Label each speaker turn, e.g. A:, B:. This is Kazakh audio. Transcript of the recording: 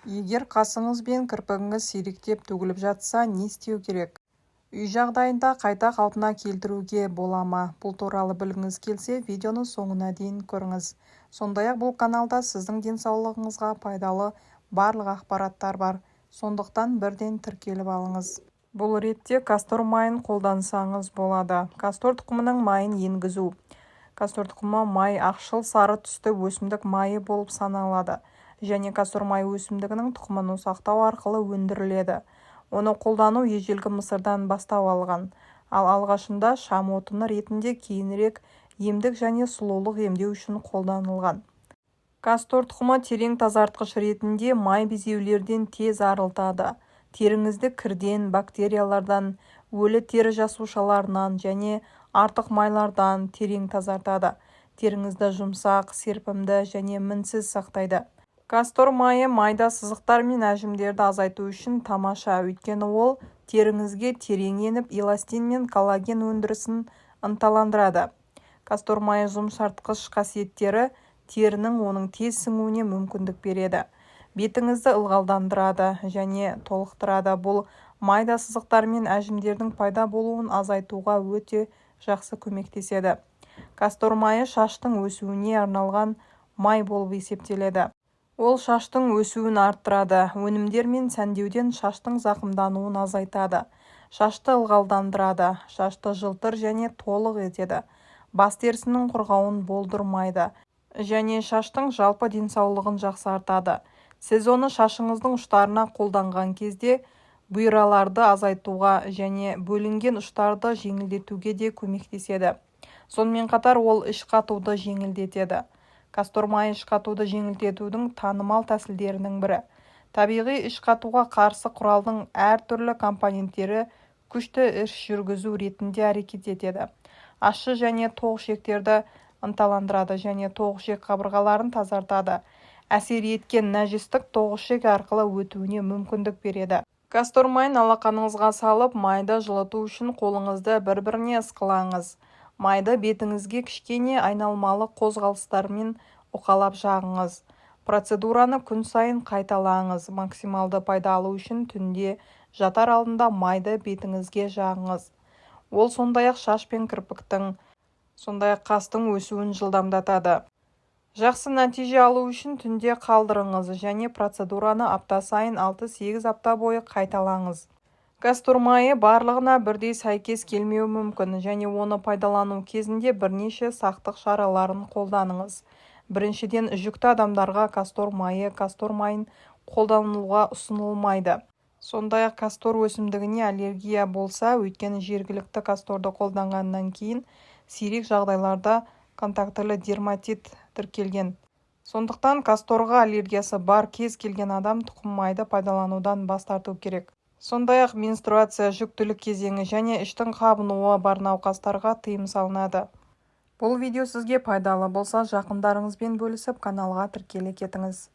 A: Егер қасыңыз бен кірпігіңіз сиректеп төгіліп жатса, не істеу керек? Үй жағдайында қайта қалпына келтіруге бола ма? Бұл туралы білгіңіз келсе, видеоны соңына дейін көріңіз. Сондай-ақ бұл каналда сіздің денсаулығыңызға пайдалы барлық ақпараттар бар. Сондықтан бірден тіркеліп алыңыз. Бұл ретте кастор майын қолдансаңыз болады. Кастор тұқымының майын енгізу. Кастор тұқымы май ақшыл сары түсті өсімдік майы болып саналады. Және кастор май өсімдігінің тұқымын ұсақтау арқылы өндіріледі. Оны қолдану ежелгі Мысырдан бастау алған. Ал алғашында шам отыны ретінде, кейінірек емдік және сұлулық емдеу үшін қолданылған. Кастор тұқымы терең тазартқыш ретінде май безеулерден тез арылтады. Теріңізді кірден, бактериялардан, өлі тері жасушаларынан және артық майлардан терең тазартады. Теріңізді жұмсақ, серпімді және мінсіз сақтайды. Кастор майы майда сызықтар мен әжімдерді азайту үшін тамаша, өйткені ол теріңізге терең еніп, эластин мен коллаген өндірісін ынталандырады. Кастор майы жұмсартқыш қасиеттері терінің оның тез сіңуіне мүмкіндік береді. Бетіңізді ылғалдандырады және толықтырады. Бұл майда сызықтар мен әжімдердің пайда болуын азайтуға өте жақсы көмектеседі. Кастор майы шаштың өсуіне арналған май болып есептеледі. Ол шаштың өсуін арттырады, өнімдер мен сәндеуден шаштың зақымдануын азайтады, шашты ылғалдандырады, шашты жылтыр және толық етеді, бас терісінің құрғауын болдырмайды және шаштың жалпы денсаулығын жақсартады. Сіз оны шашыңыздың ұштарына қолданған кезде бұйраларды азайтуға және бөлінген ұштарды жеңілдетуге де көмектеседі. Сонымен қатар ол іш қатуды жеңілдетеді. Кастор майы іш қатуды жеңілдетудің танымал тәсілдерінің бірі. Табиғи іш қатуға қарсы құралдың әртүрлі компоненттері күшті іш жүргізу ретінде әрекет етеді. Ащы және тоқ ішектерді ынталандырады және тоқ ішек қабырғаларын тазартады. Әсер еткен нәжістік тоқ ішек арқылы өтуіне мүмкіндік береді. Кастор майын алақаныңызға салып, майды жылыту үшін қолыңызды бір-біріне ысқылаңыз. Майды бетіңізге кішкене айналмалы қозғалыстармен уқалап жағыңыз. Процедураны күн сайын қайталаңыз. Максималды пайда алу үшін түнде жатар алдында майды бетіңізге жағыңыз. Ол сондай-ақ шаш пен кірпіктің, сондай-ақ қастың өсуін жылдамдатады. Жақсы нәтиже алу үшін түнде қалдырыңыз және процедураны апта сайын 6-8 апта бойы қайталаңыз. Кастор майы барлығына бірдей сәйкес келмеуі мүмкін және оны пайдалану кезінде бірнеше сақтық шараларын қолданыңыз. Біріншіден, жүкті адамдарға кастор майын қолдануға ұсынылмайды. Сондай-ақ кастор өсімдігіне аллергия болса, өйткені жергілікті касторды қолданғаннан кейін сирек жағдайларда контактілі дерматит тіркелген. Сондықтан касторға аллергиясы бар кез келген адам тұқым майды пайдаланудан бас тарту керек. Сондай-ақ менструация, жүктілік кезеңі және іштің қабынуы бар науқастарға тыйым салынады. Бұл видео сізге пайдалы болса, жақындарыңызбен бөлісіп, каналға тіркеле кетіңіз.